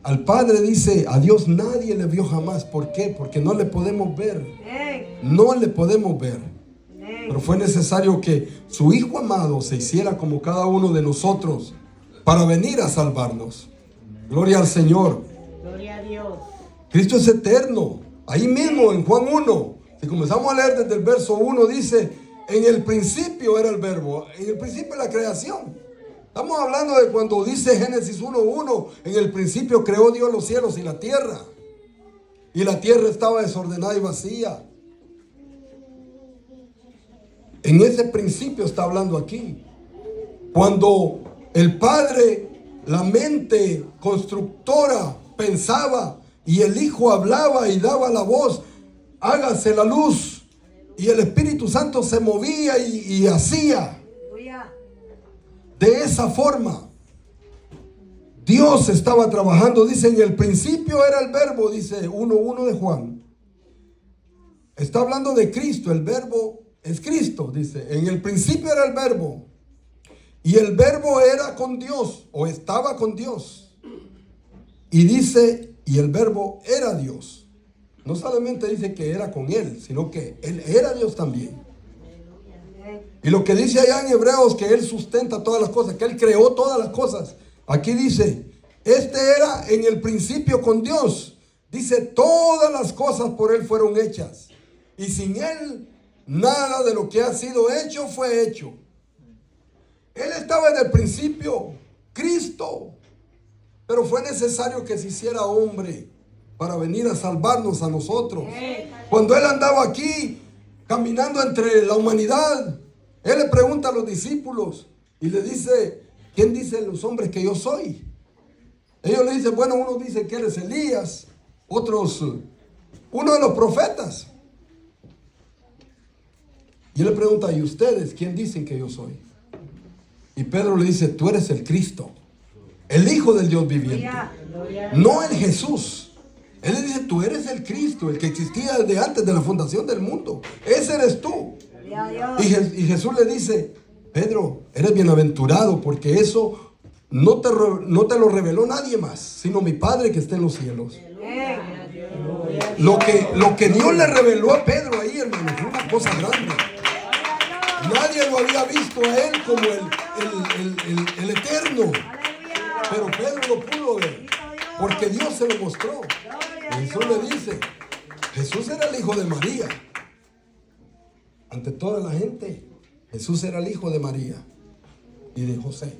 S1: Al Padre dice, a Dios nadie le vio jamás. ¿Por qué? Porque no le podemos ver.
S3: Amén.
S1: No le podemos ver.
S3: Amén.
S1: Pero fue necesario que su Hijo amado se hiciera como cada uno de nosotros para venir a salvarnos. Gloria al Señor.
S4: Gloria a Dios.
S1: Cristo es eterno. Ahí mismo en Juan 1, si comenzamos a leer desde el verso 1, dice, en el principio era el verbo, en el principio de la creación. Estamos hablando de cuando dice Génesis 1:1, en el principio creó Dios los cielos y la tierra. Y la tierra estaba desordenada y vacía. En ese principio está hablando aquí. Cuando el Padre, la mente constructora, pensaba y el Hijo hablaba y daba la voz, hágase la luz. Y el Espíritu Santo se movía y hacía.
S3: Aleluya.
S1: De esa forma, Dios estaba trabajando. Dice, en el principio era el verbo, dice 1:1 de Juan. Está hablando de Cristo, el verbo es Cristo, dice. En el principio era el verbo. Y el verbo era con Dios, o estaba con Dios. Y dice, y el verbo era Dios. No solamente dice que era con Él, sino que Él era Dios también. Y lo que dice allá en Hebreos, que Él sustenta todas las cosas, que Él creó todas las cosas. Aquí dice, este era en el principio con Dios. Dice, todas las cosas por Él fueron hechas. Y sin Él, nada de lo que ha sido hecho fue hecho. Él estaba desde el principio, Cristo. Pero fue necesario que se hiciera hombre para venir a salvarnos a nosotros. Cuando Él andaba aquí, caminando entre la humanidad, Él le pregunta a los discípulos y le dice, ¿quién dicen los hombres que yo soy? Ellos le dicen, bueno, uno dice que eres Elías, otros, uno de los profetas. Y Él le pregunta, ¿y ustedes quién dicen que yo soy? Y Pedro le dice, tú eres el Cristo, el Hijo del Dios viviente, no el Jesús. Él le dice, tú eres el Cristo, el que existía desde antes de la fundación del mundo. Ese eres tú. Y Jesús le dice, Pedro, eres bienaventurado porque eso no te lo reveló nadie más, sino mi Padre que está en los cielos. Lo que Dios le reveló a Pedro ahí, hermano, fue una cosa grande. Nadie lo había visto a Él como el eterno. Pero Pedro lo pudo ver, porque Dios se lo mostró. Y Jesús le dice, Jesús era el hijo de María. Ante toda la gente, Jesús era el hijo de María y de José,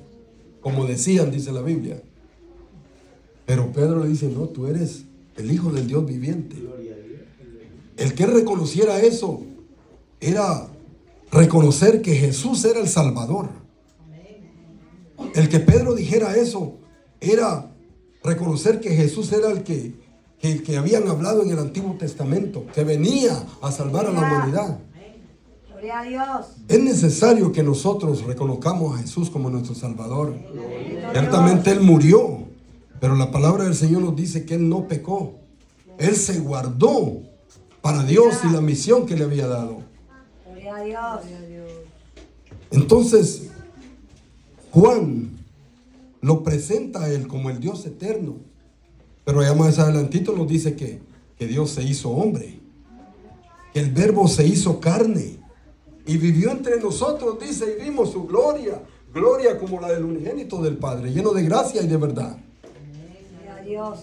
S1: como decían, dice la Biblia. Pero Pedro le dice, no, tú eres el Hijo del Dios viviente. El que él reconociera eso era reconocer que Jesús era el Salvador. El que Pedro dijera eso era reconocer que Jesús era el que habían hablado en el Antiguo Testamento, que venía a salvar a la humanidad.
S3: Gloria a Dios.
S1: Es necesario que nosotros reconozcamos a Jesús como nuestro Salvador. Ciertamente Él murió, pero la palabra del Señor nos dice que Él no pecó. Él se guardó para Dios y la misión que le había dado.
S3: Gloria a Dios.
S1: Entonces, Juan lo presenta a Él como el Dios eterno. Pero ya más adelantito nos dice que Dios se hizo hombre. Que el Verbo se hizo carne. Y vivió entre nosotros, dice, y vimos su gloria. Gloria como la del unigénito del Padre, lleno de gracia y de verdad.
S3: Gloria a Dios.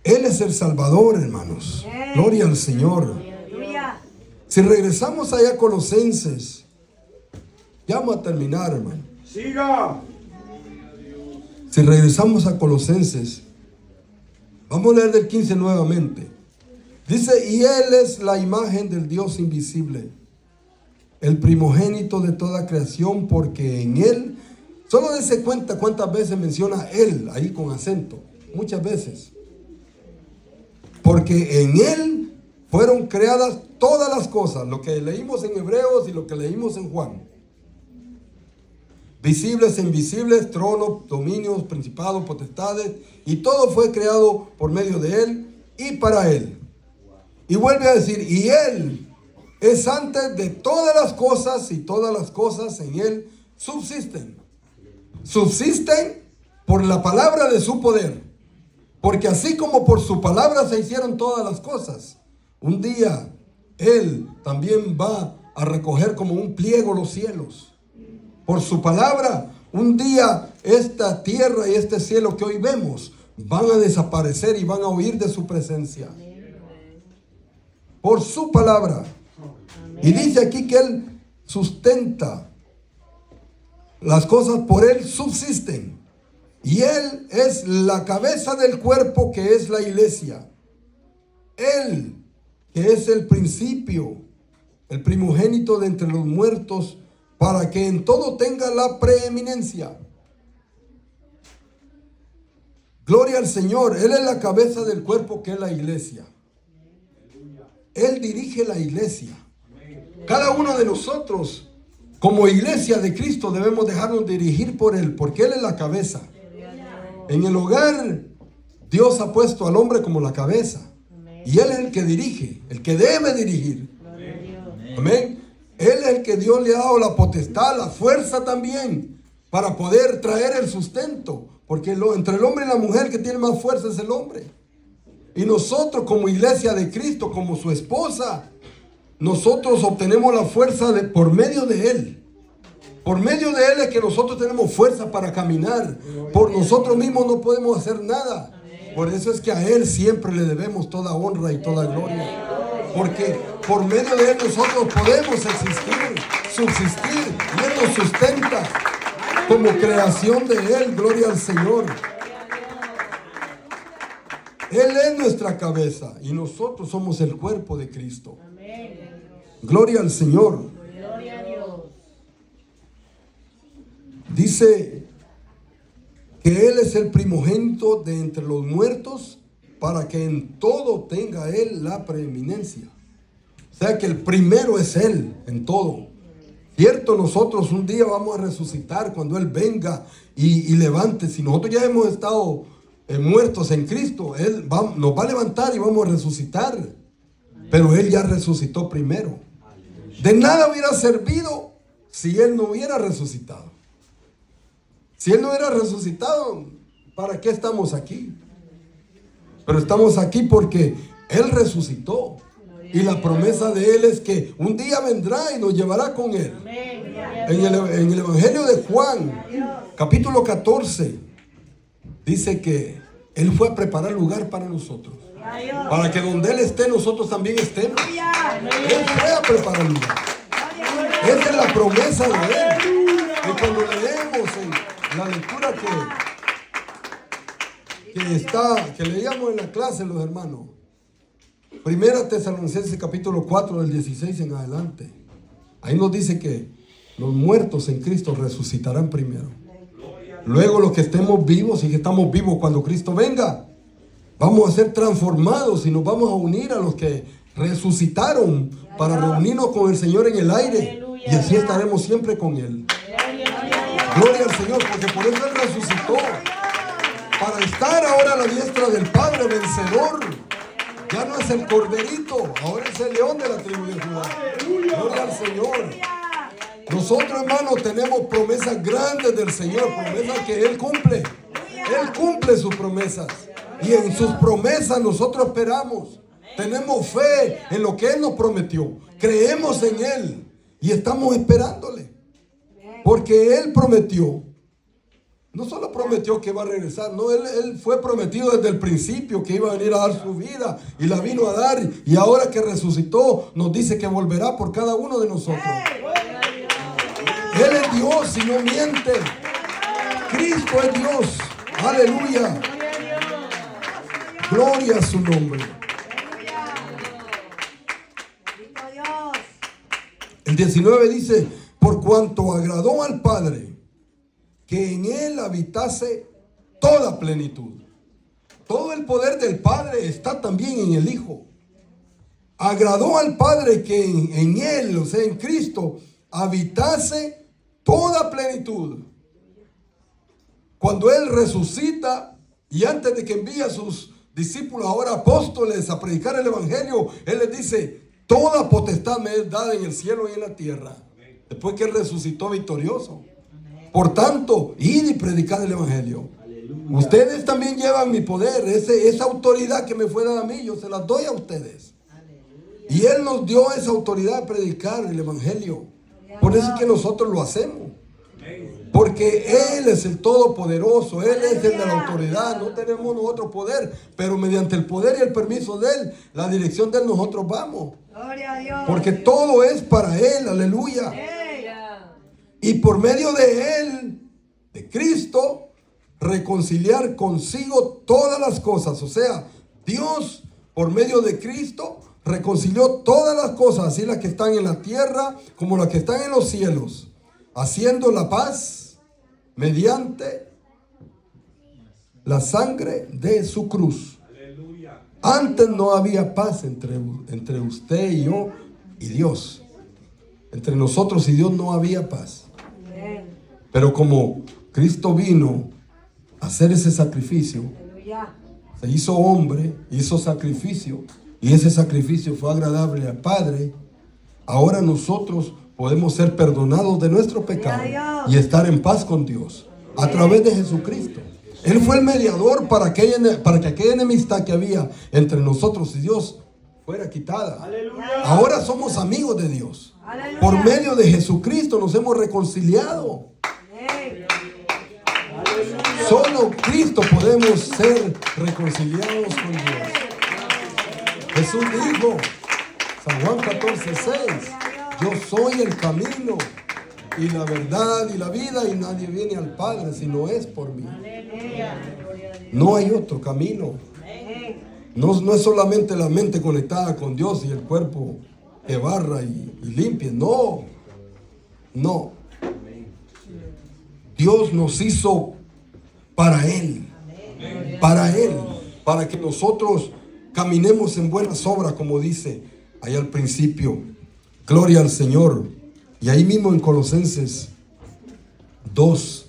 S1: Él es el Salvador, hermanos. Gloria al Señor.
S3: Aleluya.
S1: Si regresamos allá a Colosenses, ya vamos a terminar, hermano.
S2: Siga.
S1: Si regresamos a Colosenses, vamos a leer del 15 nuevamente. Dice, y Él es la imagen del Dios invisible, el primogénito de toda creación, porque en Él, solo dése cuenta cuántas veces menciona Él, ahí con acento, muchas veces. Porque en Él fueron creadas todas las cosas, lo que leímos en Hebreos y lo que leímos en Juan. Visibles e invisibles, tronos, dominios, principados, potestades, y todo fue creado por medio de Él y para Él. Y vuelve a decir, y Él es antes de todas las cosas, y todas las cosas en Él subsisten. Subsisten por la palabra de su poder. Porque así como por su palabra se hicieron todas las cosas, un día Él también va a recoger como un pliego los cielos. Por su palabra, un día esta tierra y este cielo que hoy vemos van a desaparecer y van a huir de su presencia. Por su palabra. Y dice aquí que Él sustenta. Las cosas por Él subsisten. Y Él es la cabeza del cuerpo, que es la iglesia. Él, que es el principio, el primogénito de entre los muertos, para que en todo tenga la preeminencia. Gloria al Señor. Él es la cabeza del cuerpo, que es la iglesia. Él dirige la iglesia. Cada uno de nosotros, como iglesia de Cristo, debemos dejarnos dirigir por Él, porque Él es la cabeza. En el hogar, Dios ha puesto al hombre como la cabeza. Y Él es el que dirige, el que debe dirigir. Amén. Él es el que Dios le ha dado la potestad, la fuerza también, para poder traer el sustento. Porque entre el hombre y la mujer, que tiene más fuerza es el hombre. Y nosotros, como iglesia de Cristo, como su esposa, nosotros obtenemos la fuerza por medio de Él. Por medio de Él es que nosotros tenemos fuerza para caminar. Por nosotros mismos no podemos hacer nada. Por eso es que a Él siempre le debemos toda honra y toda gloria. Porque por medio de Él nosotros podemos existir, subsistir, y Él nos sustenta como creación de Él. Gloria al Señor. Él es nuestra cabeza y nosotros somos el cuerpo de Cristo. Gloria al Señor.
S4: Gloria a Dios.
S1: Dice que Él es el primogénito de entre los muertos, para que en todo tenga Él la preeminencia. O sea que el primero es Él en todo. Cierto, nosotros un día vamos a resucitar cuando Él venga y levante. Si nosotros ya hemos estado muertos en Cristo, Él nos va a levantar y vamos a resucitar. Pero Él ya resucitó primero. De nada hubiera servido si Él no hubiera resucitado. Si Él no hubiera resucitado, ¿para qué estamos aquí? Pero estamos aquí porque Él resucitó. Y la promesa de Él es que un día vendrá y nos llevará con Él. En el Evangelio de Juan, capítulo 14, dice que Él fue a preparar lugar para nosotros. Para que donde Él esté, nosotros también estemos. Él fue a preparar lugar. Esa es la promesa de Él. Y cuando leemos en la lectura que leíamos en la clase, los hermanos. Primera Tesalonicenses capítulo 4 del 16 en adelante. Ahí nos dice que los muertos en Cristo resucitarán primero. Luego los que estemos vivos y que estamos vivos cuando Cristo venga, vamos a ser transformados y nos vamos a unir a los que resucitaron para reunirnos con el Señor en el aire. Y así estaremos siempre con Él. Gloria al Señor, porque por eso Él resucitó. Para estar ahora a la diestra del Padre vencedor. Ya no es el corderito, ahora es el león de la tribu de Judá. Gloria al Señor. Nosotros, hermanos, tenemos promesas grandes del Señor, promesas que Él cumple. Él cumple sus promesas. Y en sus promesas nosotros esperamos. Tenemos fe en lo que Él nos prometió. Creemos en Él y estamos esperándole. Porque Él prometió. No solo prometió que va a regresar, no, él fue prometido desde el principio que iba a venir a dar su vida y la vino a dar, y ahora que resucitó nos dice que volverá por cada uno de nosotros. Él es Dios y no miente. Cristo es Dios. Aleluya. Gloria a su nombre. El 19 dice: por cuanto agradó al Padre que en Él habitase toda plenitud. Todo el poder del Padre está también en el Hijo. Agradó al Padre que en Él, o sea, en Cristo, habitase toda plenitud. Cuando Él resucita y antes de que envíe a sus discípulos, ahora apóstoles, a predicar el Evangelio, Él les dice: toda potestad me es dada en el cielo y en la tierra. Después que Él resucitó victorioso. Por tanto, id y predicad el Evangelio. Aleluya. Ustedes también llevan mi poder, esa autoridad que me fue dada a mí, yo se la doy a ustedes. Aleluya. Y Él nos dio esa autoridad de predicar el Evangelio. Por eso es que nosotros lo hacemos. Porque Él es el Todopoderoso, Él es el de la autoridad, no tenemos nosotros poder, pero mediante el poder y el permiso de Él, la dirección de Él, nosotros vamos.
S3: Gloria a Dios.
S1: Porque todo es para Él, aleluya. Y por medio de Él, de Cristo, reconciliar consigo todas las cosas. O sea, Dios, por medio de Cristo, reconcilió todas las cosas, así las que están en la tierra como las que están en los cielos, haciendo la paz mediante la sangre de su cruz. Antes no había paz entre usted y yo y Dios. Entre nosotros y Dios no había paz. Pero como Cristo vino a hacer ese sacrificio, se hizo hombre, hizo sacrificio, y ese sacrificio fue agradable al Padre, ahora nosotros podemos ser perdonados de nuestro pecado y estar en paz con Dios a través de Jesucristo. Él fue el mediador para que aquella enemistad que había entre nosotros y Dios fuera quitada. Aleluya. Ahora somos amigos de Dios. Aleluya. Por medio de Jesucristo nos hemos reconciliado. Solo Cristo podemos ser reconciliados con Dios. Jesús dijo, San Juan 14:6, yo soy el camino y la verdad y la vida, y nadie viene al Padre si no es por mí. No hay otro camino. No es solamente la mente conectada con Dios y el cuerpo que barra y limpie. No. Dios nos hizo para Él. Para Él. Para que nosotros caminemos en buenas obras, como dice allá al principio. Gloria al Señor. Y ahí mismo en Colosenses 2,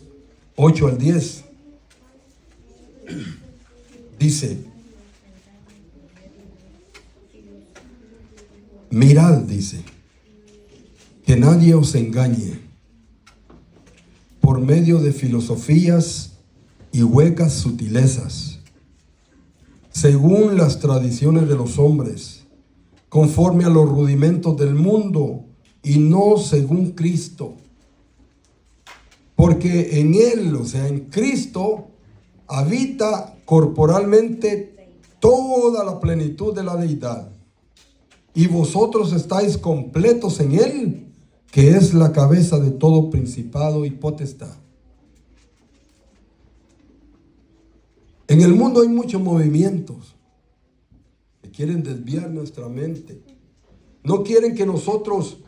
S1: 8 al 10, dice: mirad, dice, que nadie os engañe por medio de filosofías y huecas sutilezas, según las tradiciones de los hombres, conforme a los rudimentos del mundo, y no según Cristo. Porque en Él, o sea, en Cristo, habita corporalmente toda la plenitud de la deidad. Y vosotros estáis completos en Él, que es la cabeza de todo principado y potestad. En el mundo hay muchos movimientos que quieren desviar nuestra mente. No quieren que nosotros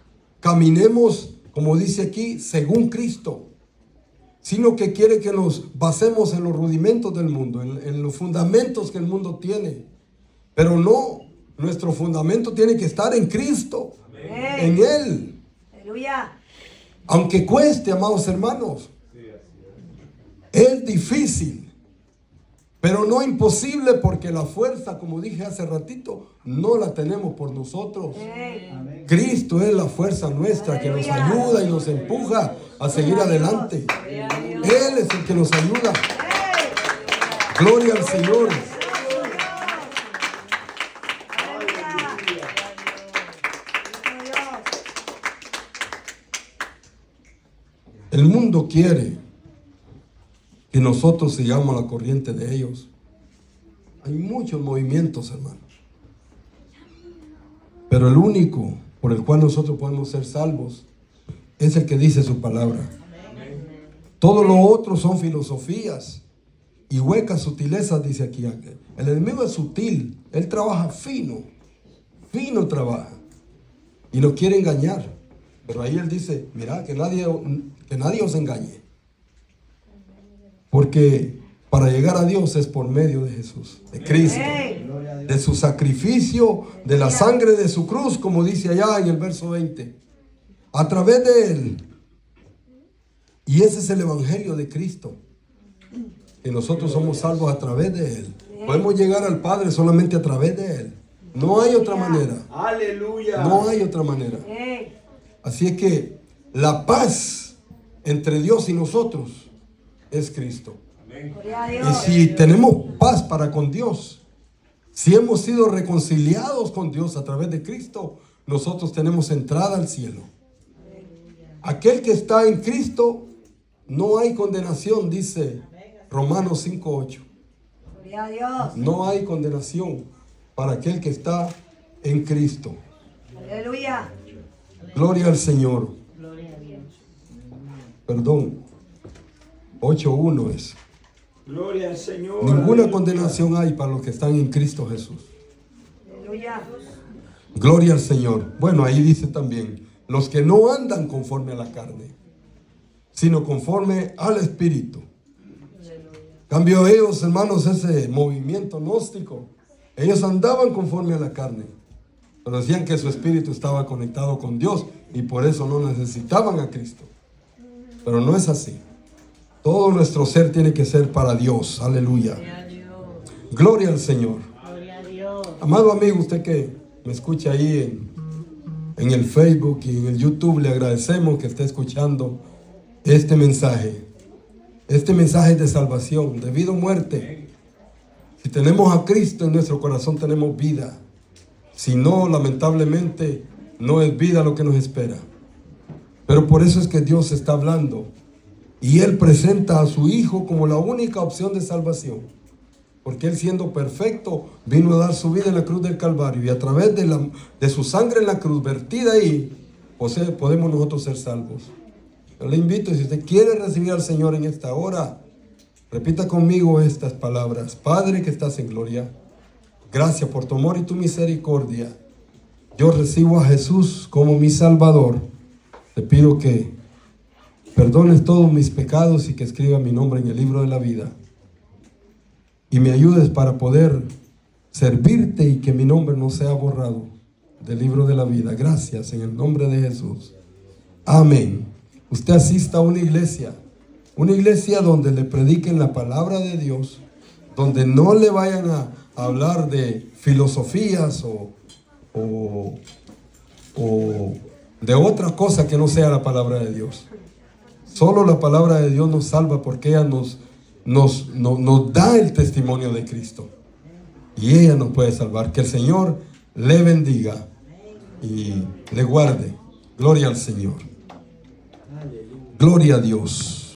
S1: caminemos, como dice aquí, según Cristo, sino que quieren que nos basemos en los rudimentos del mundo, en los fundamentos que el mundo tiene. Pero no, nuestro fundamento tiene que estar en Cristo, en Él.
S3: Aleluya.
S1: Aunque cueste, amados hermanos, es difícil, pero no imposible, porque la fuerza, como dije hace ratito, no la tenemos por nosotros. Cristo es la fuerza nuestra que nos ayuda y nos empuja a seguir adelante. Él es el que nos ayuda. Gloria al Señor. El mundo quiere que nosotros sigamos la corriente de ellos. Hay muchos movimientos, hermanos. Pero el único por el cual nosotros podemos ser salvos es el que dice su palabra. Todo lo otro son filosofías y huecas sutilezas, dice aquí. El enemigo es sutil. Él trabaja fino. Fino trabaja. Y nos quiere engañar. Pero ahí él dice, mira, que nadie os engañe. Porque para llegar a Dios es por medio de Jesús, de Cristo, de su sacrificio, de la sangre de su cruz, como dice allá en el verso 20. A través de Él. Y ese es el evangelio de Cristo. Que nosotros somos salvos a través de Él. Podemos llegar al Padre solamente a través de Él. No hay otra manera.
S2: Aleluya.
S1: No hay otra manera. Así es que la paz entre Dios y nosotros es Cristo. Y si tenemos paz para con Dios, si hemos sido reconciliados con Dios a través de Cristo, nosotros tenemos entrada al cielo. Aquel que está en Cristo, no hay condenación, dice Romanos 5:8. No hay condenación para aquel que está en Cristo.
S3: Aleluya.
S1: Gloria al Señor.
S4: Gloria a Dios.
S1: Perdón. 8:1 es.
S2: Gloria al Señor.
S1: Ninguna condenación hay para los que están en Cristo Jesús.
S3: Aleluya.
S1: Gloria al Señor. Bueno, ahí dice también, los que no andan conforme a la carne, sino conforme al Espíritu. Cambio ellos, hermanos, ese movimiento gnóstico, ellos andaban conforme a la carne, pero decían que su espíritu estaba conectado con Dios y por eso no necesitaban a Cristo. Pero no es así. Todo nuestro ser tiene que ser para Dios. Aleluya. Gloria al Señor.
S4: Gloria a Dios.
S1: Amado amigo, usted que me escucha ahí en el Facebook y en el YouTube, le agradecemos que esté escuchando este mensaje. Este mensaje de salvación, de vida o muerte. Si tenemos a Cristo en nuestro corazón, tenemos vida. Si no, lamentablemente, no es vida lo que nos espera. Pero por eso es que Dios está hablando. Y Él presenta a su Hijo como la única opción de salvación. Porque Él, siendo perfecto, vino a dar su vida en la cruz del Calvario. Y a través de su sangre en la cruz, vertida ahí, podemos nosotros ser salvos. Yo le invito, si usted quiere recibir al Señor en esta hora, repita conmigo estas palabras. Padre que estás en gloria, gracias por tu amor y tu misericordia. Yo recibo a Jesús como mi Salvador. Te pido que perdones todos mis pecados y que escriba mi nombre en el libro de la vida. Y me ayudes para poder servirte y que mi nombre no sea borrado del libro de la vida. Gracias en el nombre de Jesús. Amén. Usted asista a una iglesia donde le prediquen la palabra de Dios, donde no le vayan a hablar de filosofías o de otra cosa que no sea la palabra de Dios. Solo la palabra de Dios nos salva, porque ella nos da el testimonio de Cristo. Y ella nos puede salvar. Que el Señor le bendiga y le guarde. Gloria al Señor. Gloria a Dios.